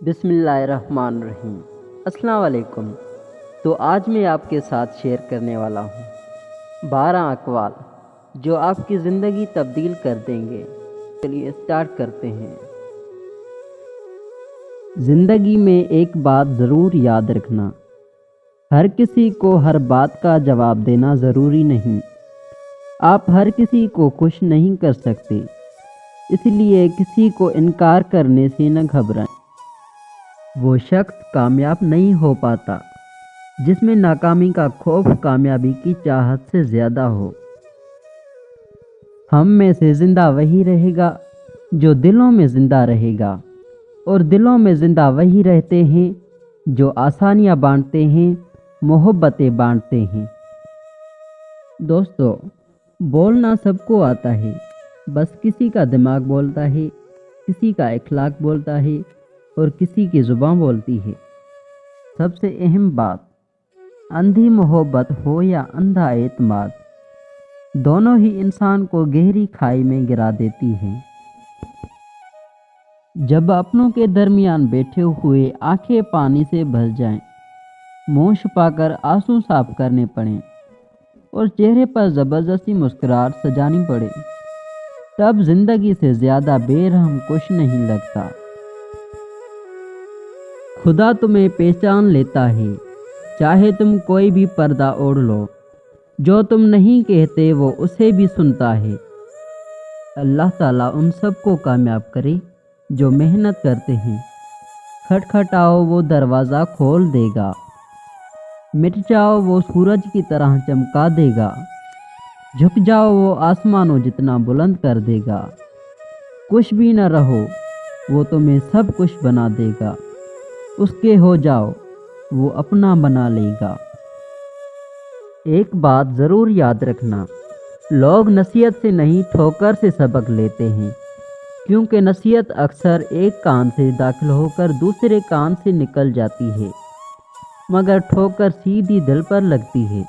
بسم اللہ الرحمن الرحیم۔ السلام علیکم۔ تو آج میں آپ کے ساتھ شیئر کرنے والا ہوں 12 اقوال جو آپ کی زندگی تبدیل کر دیں گے۔ چلیے اسٹارٹ کرتے ہیں۔ زندگی میں ایک بات ضرور یاد رکھنا، ہر کسی کو ہر بات کا جواب دینا ضروری نہیں۔ آپ ہر کسی کو خوش نہیں کر سکتے، اس لیے کسی کو انکار کرنے سے نہ گھبرائیں۔ وہ شخص کامیاب نہیں ہو پاتا جس میں ناکامی کا خوف کامیابی کی چاہت سے زیادہ ہو۔ ہم میں سے زندہ وہی رہے گا جو دلوں میں زندہ رہے گا، اور دلوں میں زندہ وہی رہتے ہیں جو آسانیاں بانٹتے ہیں، محبتیں بانٹتے ہیں۔ دوستو، بولنا سب کو آتا ہے، بس کسی کا دماغ بولتا ہے، کسی کا اخلاق بولتا ہے اور کسی کی زبان بولتی ہے۔ سب سے اہم بات، اندھی محبت ہو یا اندھا اعتماد، دونوں ہی انسان کو گہری کھائی میں گرا دیتی ہیں۔ جب اپنوں کے درمیان بیٹھے ہوئے آنکھیں پانی سے بھر جائیں، منہ چھپا کر آنسو صاف کرنے پڑیں اور چہرے پر زبردستی مسکراہٹ سجانی پڑے، تب زندگی سے زیادہ بے رحم کچھ نہیں لگتا۔ خدا تمہیں پہچان لیتا ہے، چاہے تم کوئی بھی پردہ اوڑھ لو، جو تم نہیں کہتے وہ اسے بھی سنتا ہے۔ اللہ تعالیٰ ان سب کو کامیاب کرے جو محنت کرتے ہیں۔ کھٹکھٹاؤ وہ دروازہ کھول دے گا، مٹ جاؤ وہ سورج کی طرح چمکا دے گا، جھک جاؤ وہ آسمانوں جتنا بلند کر دے گا، کچھ بھی نہ رہو وہ تمہیں سب کچھ بنا دے گا، اس کے ہو جاؤ وہ اپنا بنا لے گا۔ ایک بات ضرور یاد رکھنا، لوگ نصیحت سے نہیں ٹھوکر سے سبق لیتے ہیں، کیونکہ نصیحت اکثر ایک کان سے داخل ہو کر دوسرے کان سے نکل جاتی ہے، مگر ٹھوکر سیدھی دل پر لگتی ہے۔